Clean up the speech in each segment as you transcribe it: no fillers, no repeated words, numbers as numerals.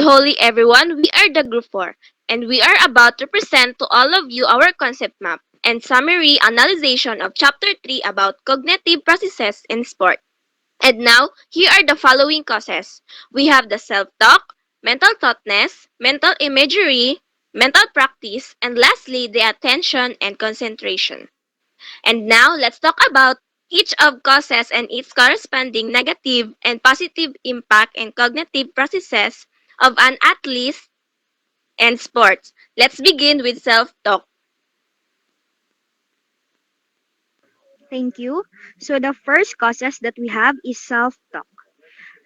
Holy everyone, we are the Group 4, and we are about to present to all of you our concept map and summary analysis of Chapter 3 about cognitive processes in sport. And now, here are the following causes. We have the self-talk, mental thoughtness, mental imagery, mental practice, and lastly, the attention and concentration. And now, let's talk about each of causes and its corresponding negative and positive impact and cognitive processes of an athlete and sports. Let's begin with self-talk. Thank you. So the first causes that we have is self-talk.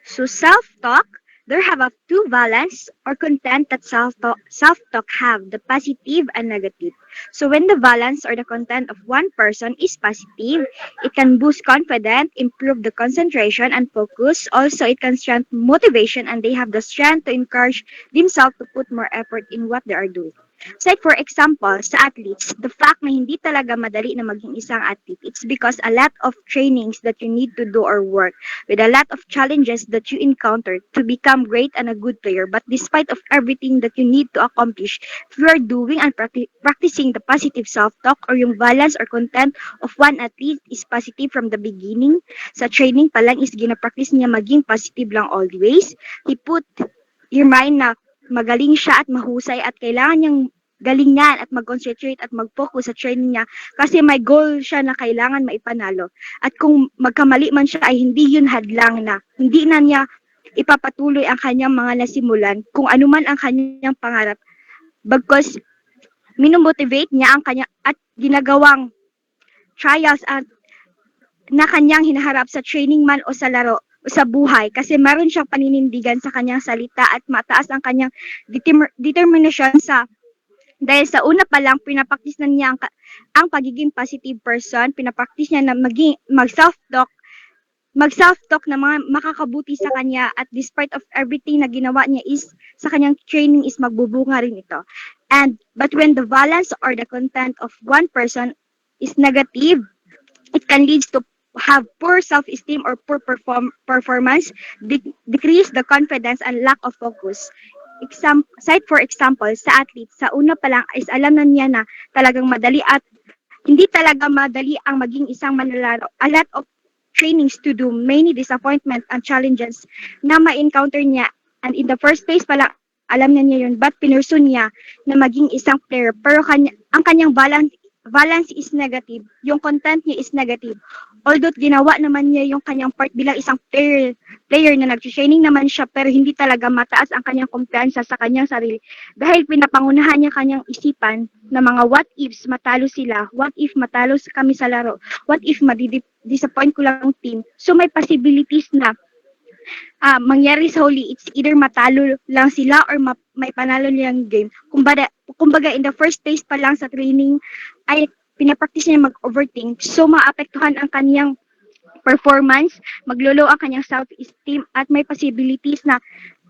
So self-talk, there have a two valence or content that self-talk have, the positive and negative. So when the valence or the content of one person is positive, it can boost confidence, improve the concentration and focus. Also, it can strengthen motivation and they have the strength to encourage themselves to put more effort in what they are doing. Say for example, sa athletes, the fact na hindi talaga madali na maging isang athlete, it's because a lot of trainings that you need to do or work with a lot of challenges that you encounter to become great and a good player. But despite of everything that you need to accomplish, if you are doing and practicing the positive self-talk or yung balance or content of one athlete is positive from the beginning, sa training pa lang is gina-practice niya maging positive lang always. He put your mind na magaling siya at mahusay at kailangan niyang galingan at mag-concentrate at mag-focus sa training niya kasi may goal siya na kailangan maipanalo. At kung magkamali man siya ay hindi yun hadlang na. Hindi na niya ipapatuloy ang kanyang mga nasimulan kung ano man ang kanyang pangarap because minomotivate niya ang kanya at ginagawang trials at na kanyang hinaharap sa training man o sa laro o sa buhay kasi meron siyang paninindigan sa kanyang salita at mataas ang kanyang determination sa dahil sa una pa lang pinapraktis na niya ang pagiging positive person, pinapraktis niya na maging mag-self-talk na mga makakabuti sa kanya at despite of everything na ginawa niya is sa kanyang training is magbubunga rin ito. But when the balance or the content of one person is negative, it can lead to have poor self-esteem or poor performance, decrease the confidence and lack of focus. Cite for example, sa athlete, sa una pa lang is alam na niya na talagang madali at hindi talaga madali ang maging isang manlalaro. A lot of trainings to do, many disappointment and challenges na ma-encounter niya. And in the first place pa lang, alam na niya yun, but pinursu niya na maging isang player. Pero ang kanyang balance is negative. Yung content niya is negative. Although ginawa naman niya yung kanyang part bilang isang player na nag-training naman siya pero hindi talaga mataas ang kanyang kumpiyansa sa kanyang sarili dahil pinapangunahan niya kanyang isipan na mga what ifs matalo sila, what if matalo kami sa laro, what if disappoint ko lang team. So may possibilities na mangyari sa huli, it's either matalo lang sila or may panalo nilang game. Kumbaga, in the first place pa lang sa training, ay pinapractice niya mag-overthink. So, maapektuhan ang kaniyang performance, maglolo ang kanyang self-esteem, at may possibilities na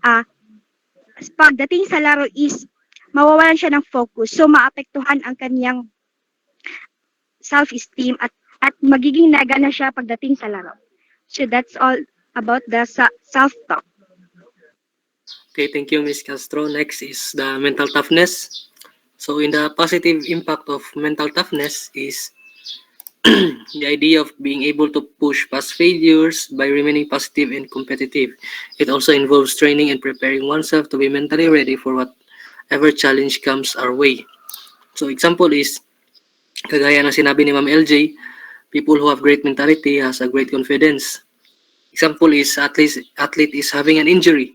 uh, pagdating sa laro is mawawalan siya ng focus. So, maapektuhan ang kaniyang self-esteem at magiging naga na siya pagdating sa laro. So, that's all about the self-talk. Okay, thank you, Ms. Castro. Next is the mental toughness. So in the positive impact of mental toughness is the idea of being able to push past failures by remaining positive and competitive. It also involves training and preparing oneself to be mentally ready for whatever challenge comes our way. So example is, kagaya ng sinabi ni Ma'am LJ, people who have great mentality has a great confidence. Example is, athlete is having an injury.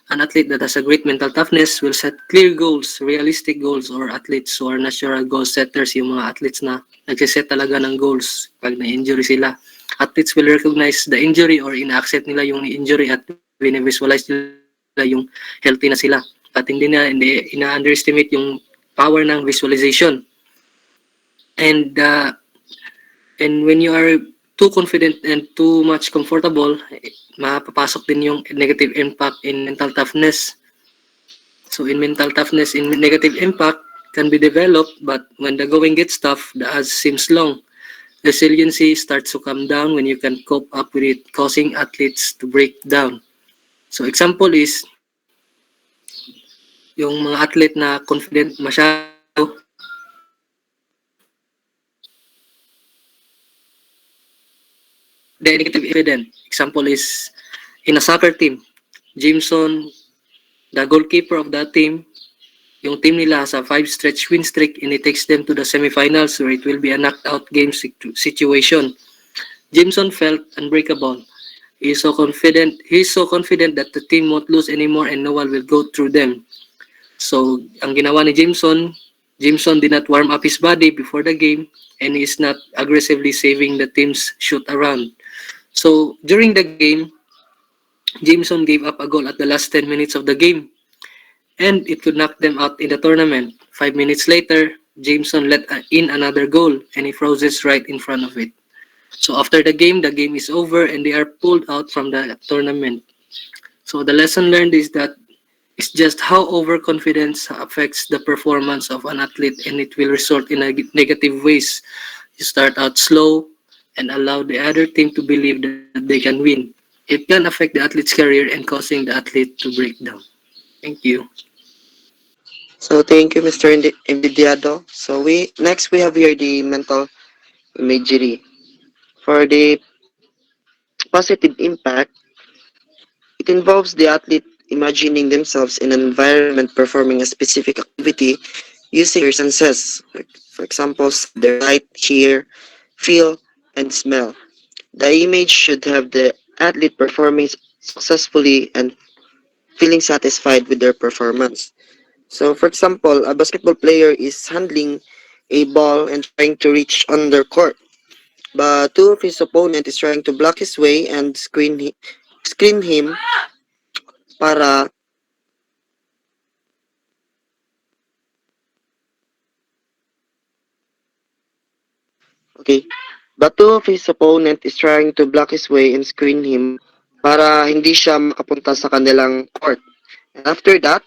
An athlete that has a great mental toughness will set clear goals, realistic goals, or athletes who are natural goal setters, yung mga athletes na nagsiset talaga ng goals pag na-injury sila. Athletes will recognize the injury or ina-accept nila yung injury at visualize nila yung healthy na sila. At hindi ina-underestimate yung power ng visualization. And when you are too confident and too much comfortable, mapapasok din yung negative impact in mental toughness. So in mental toughness, in negative impact can be developed, but when the going gets tough, the odds seems long. Resiliency starts to come down when you can cope up with it, causing athletes to break down. So example is, yung mga athlete na confident masyado, the negative evident. Example is in a soccer team, Jameson, the goalkeeper of that team, yung team nila has a 5 stretch win streak and it takes them to the semifinals where it will be a knockout game situation. Jameson felt unbreakable. He's so confident that the team won't lose anymore and no one will go through them. So, ang ginawa ni Jameson did not warm up his body before the game and is not aggressively saving the team's shoot around. So, during the game, Jameson gave up a goal at the last 10 minutes of the game and it could knock them out in the tournament. 5 minutes later, Jameson let in another goal and he freezes right in front of it. So after the game is over and they are pulled out from the tournament. So the lesson learned is that it's just how overconfidence affects the performance of an athlete and it will result in negative ways. You start out slow and allow the other team to believe that they can win. It can affect the athlete's career and causing the athlete to break down. Thank you. So thank you, Mr. Invidiado. So we have here the mental imagery. For the positive impact, it involves the athlete imagining themselves in an environment performing a specific activity using their senses. For example, their sight, hear, feel, and smell. The image should have the athlete performing successfully and feeling satisfied with their performance. So, for example, a basketball player is handling a ball and trying to reach on their court, but two of his opponent is trying to block his way and screen him para okay. But two of his opponent is trying to block his way and screen him para hindi siya makapunta sa kanilang court. And after that,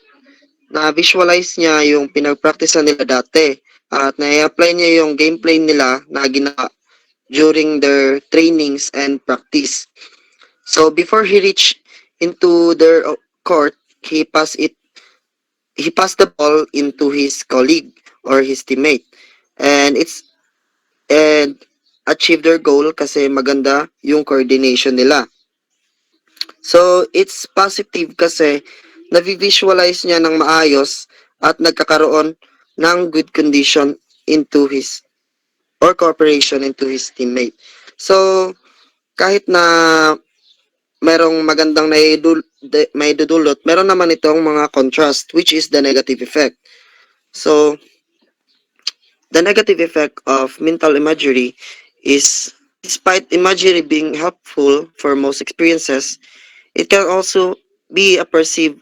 na-visualize niya yung pinag-practice nila dati at na-apply niya yung gameplay nila na ginawa during their trainings and practice. So before he reached into their court, he passed the ball into his colleague or his teammate. And and achieve their goal kasi maganda yung coordination nila. So it's positive kasi na-visualize niya ng maayos at nagkakaroon ng good condition into his or cooperation into his teammate. So kahit na merong magandang may dudulot, meron naman itong mga contrast which is the negative effect. So the negative effect of mental imagery is despite imagery being helpful for most experiences, it can also be a perceived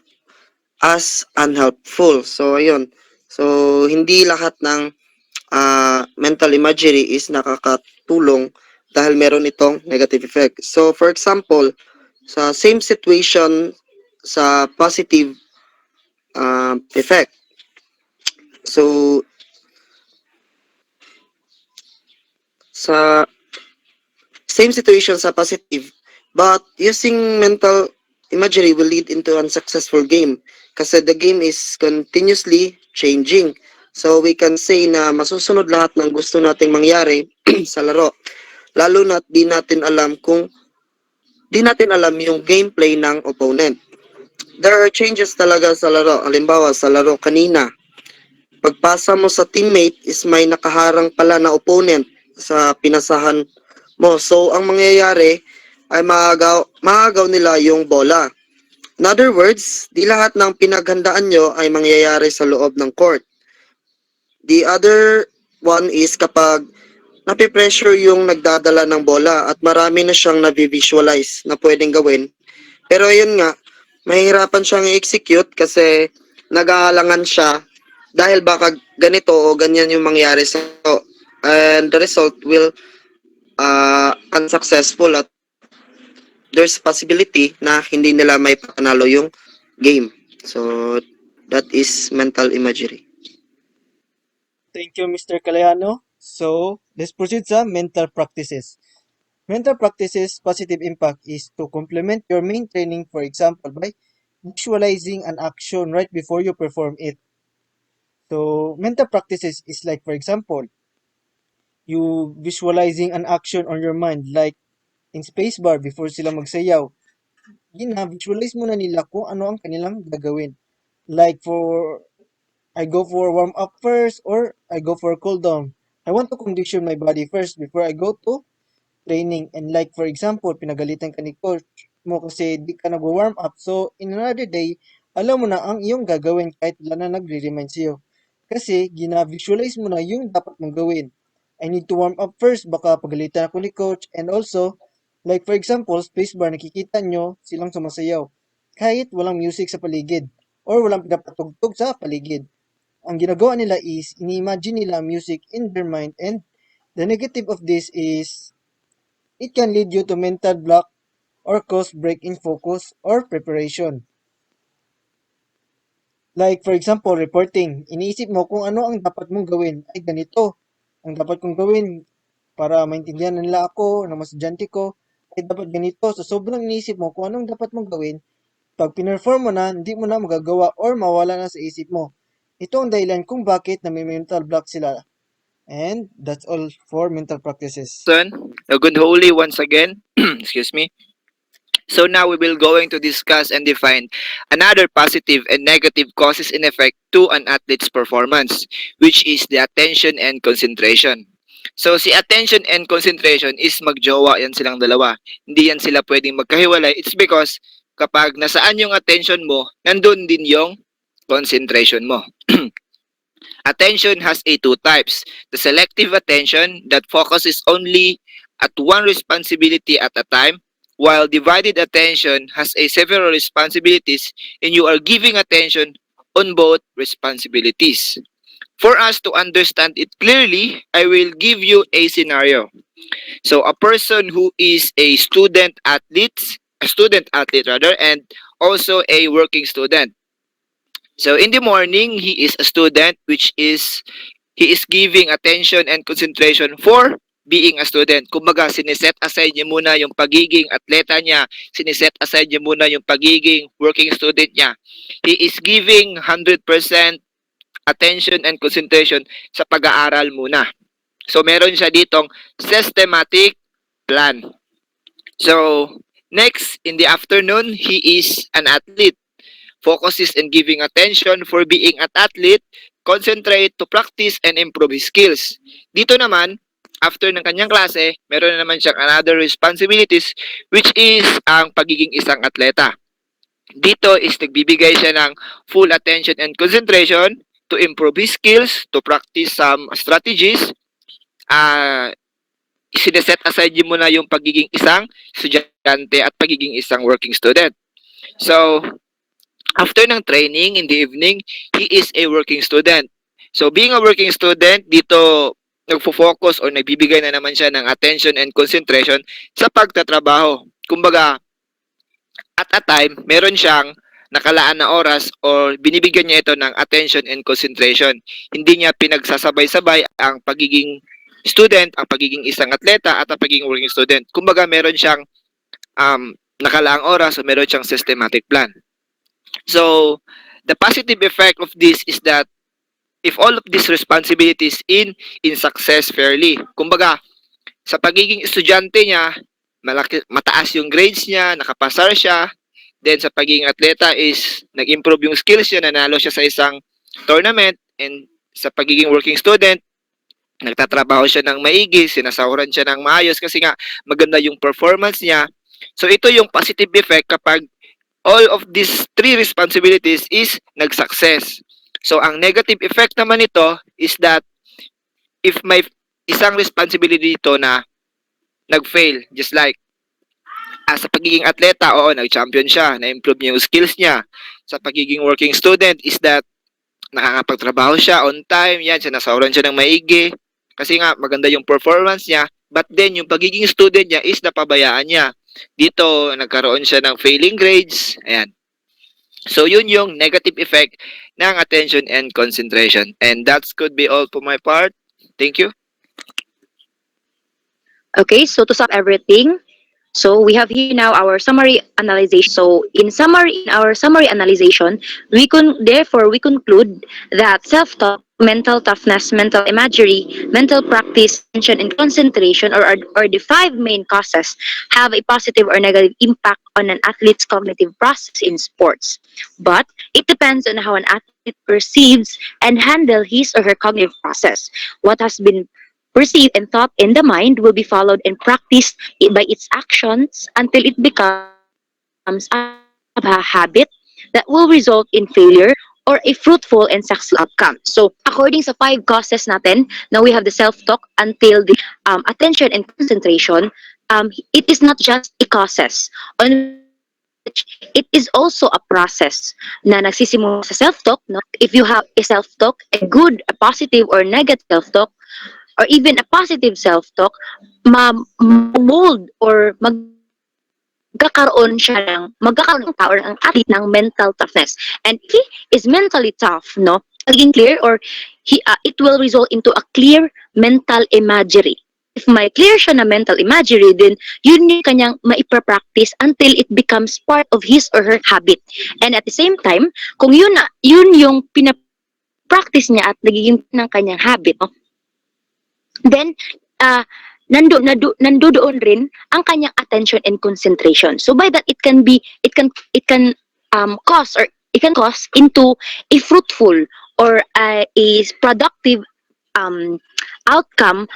as unhelpful. So ayun. So hindi lahat ng mental imagery is nakakatulong dahil meron itong negative effect. So for example, sa same situation sa positive effect. So sa same situation sa positive, but using mental imagery will lead into unsuccessful game kasi the game is continuously changing. So we can say na masusunod lahat ng gusto nating mangyari sa laro. Lalo na di natin alam yung gameplay ng opponent. There are changes talaga sa laro. Halimbawa, sa laro kanina, pagpasa mo sa teammate is may nakaharang pala na opponent sa pinasahan mo. So, ang mangyayari ay maagaw nila yung bola. In other words, di lahat ng pinaghandaan nyo ay mangyayari sa loob ng court. The other one is kapag napipressure yung nagdadala ng bola at marami na siyang na-visualize na pwedeng gawin. Pero yun nga, mahirapan siyang i-execute kasi nag-aalangan siya dahil baka ganito o ganyan yung mangyari sa and the result will unsuccessful at there's possibility na hindi nila may panalo yung game. So that is mental imagery. Thank you, Mr. Calejano. So, let's proceed sa mental practices. Mental practices positive impact is to complement your main training, for example, by visualizing an action right before you perform it. So mental practices is like, for example, you visualizing an action on your mind like in spacebar before sila magsayaw. Visualize muna nila kung ano ang kanilang gagawin. Like for, I go for warm up first or I go for cool down. I want to condition my body first before I go to training. And like for example, pinagalitan ka ni coach mo kasi di ka nag-warm up. So in another day, alam mo na ang iyong gagawin kahit wala na nagre-remind sa'yo. Kasi gina-visualize mo na yung dapat mong gawin. I need to warm up first, baka pagalitan ako ni coach. And also, like for example, spacebar, nakikita nyo silang sumasayaw. Kahit walang music sa paligid or walang pinapatugtog sa paligid. Ang ginagawa nila is, ini-imagine nila music in their mind, and the negative of this is it can lead you to mental block or cause break in focus or preparation. Like for example, reporting. Iniisip mo kung ano ang dapat mong gawin. Ay ganito. Ang dapat kong gawin para maintindihan nila ako, ng mas estudyante ko, ay dapat ganito. So sobrang iniisip mo kung anong dapat mong gawin. Pag pinerform mo na, hindi mo na magagawa or mawala na sa isip mo. Ito ang dahilan kung bakit na may mental block sila. And that's all for mental practices. A good holy once again. Excuse me. So now we will going to discuss and define another positive and negative causes and effect to an athlete's performance, which is the attention and concentration. So si attention and concentration is magjowa yan silang dalawa. Hindi yan sila pwedeng magkahiwalay. It's because kapag nasaan yung attention mo, nandun din yung concentration mo. Attention has two types. The selective attention that focuses only at one responsibility at a time, while divided attention has several responsibilities and you are giving attention on both responsibilities. For us to understand it clearly, I will give you a scenario. So a person who is a student athlete rather, and also a working student. So in the morning, he is a student, which is he is giving attention and concentration for being a student. Kumbaga, siniset aside niya muna yung pagiging atleta niya, siniset aside niya muna yung pagiging working student niya. He is giving 100% attention and concentration sa pag-aaral muna. So meron siya ditong systematic plan. So next, in the afternoon, he is an athlete. Focuses in giving attention for being an athlete, concentrate to practice and improve his skills. Dito naman, after ng kanyang klase, meron na naman siyang another responsibilities, which is ang pagiging isang atleta. Dito is nagbibigay siya ng full attention and concentration to improve his skills, to practice some strategies. Sineset aside mo na yung pagiging isang estudyante at pagiging isang working student. So, after ng training in the evening, he is a working student. So, being a working student, dito nagfo-focus or nagbibigay na naman siya ng attention and concentration sa pagtatrabaho. Kumbaga, at a time, meron siyang nakalaan na oras or binibigyan niya ito ng attention and concentration. Hindi niya pinagsasabay-sabay ang pagiging student, ang pagiging isang atleta, at ang pagiging working student. Kumbaga, meron siyang nakalaang oras o meron siyang systematic plan. So, the positive effect of this is that if all of these responsibilities in success fairly, kumbaga, sa pagiging estudyante niya, mataas yung grades niya, nakapasar siya, then sa pagiging atleta is nag-improve yung skills niya, nanalo siya sa isang tournament, and sa pagiging working student, nagtatrabaho siya ng maigi, sinasahuran siya ng maayos kasi nga maganda yung performance niya. So, ito yung positive effect kapag all of these three responsibilities is nag-success. So, ang negative effect naman nito is that if may isang responsibility dito na nag-fail, just like sa pagiging atleta, oo, nag-champion siya, na-improve niya yung skills niya. Sa pagiging working student is that nakakapagtrabaho siya on time, yan, sinasahuran siya ng maigi, kasi nga maganda yung performance niya, but then yung pagiging student niya is napabayaan niya. Dito, nagkaroon siya ng failing grades. Ayan. So, yun yung negative effect ng attention and concentration. And that could be all for my part. Thank you. Okay, so to sum everything, So we have here now our summary analysis. So in our summary analysis, we conclude that self-talk, mental toughness, mental imagery, mental practice, attention, and concentration, or the five main causes, have a positive or negative impact on an athlete's cognitive process in sports. But it depends on how an athlete perceives and handle his or her cognitive process. What has been perceived and thought in the mind will be followed and practiced by its actions until it becomes a habit that will result in failure or a fruitful and successful outcome. So, according sa five causes natin, now we have the self-talk until the attention and concentration. It is not just a causes on which it is also a process na nagsisimula sa self-talk. No? If you have a self-talk, a good, a positive, or negative self-talk, or even a positive self-talk, mold or magkakaroon ng power ng athlete ng mental toughness. And if he is mentally tough, no, magiging clear or it will result into a clear mental imagery. If may clear siya na mental imagery, then yun yung kanyang maipapractice until it becomes part of his or her habit. And at the same time, kung yun yung pinapractice niya at nagiging ng kanyang habit, no, then nandoon rin ang kanyang attention and concentration. So by that it can cause into a fruitful or a productive um, outcome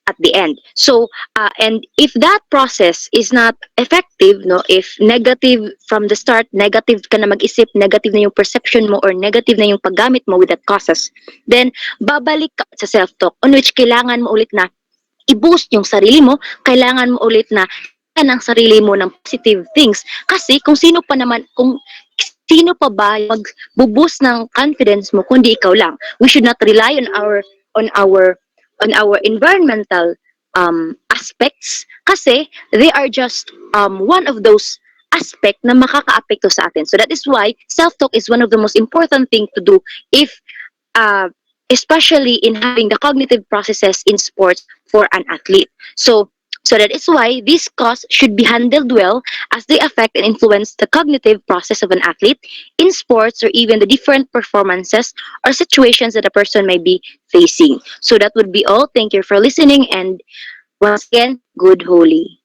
at the end. So and if that process is not effective, no, if negative from the start, negative ka na mag-isip, negative na yung perception mo or negative na yung paggamit mo with that causes, then babalik ka sa self-talk on which kailangan mo ulit na i-boost yung sarili mo, kailangan mo ulit na ng sarili mo ng positive things. Kasi kung sino pa ba mag-boost ng confidence mo kundi ikaw lang. We should not rely on our environmental aspects kasi they are just one of those aspect na makakaapekto sa atin. So that is why self-talk is one of the most important thing to do if especially in having the cognitive processes in sports for an athlete. So that is why these causes should be handled well as they affect and influence the cognitive process of an athlete in sports or even the different performances or situations that a person may be facing. So that would be all. Thank you for listening and once again, good holy.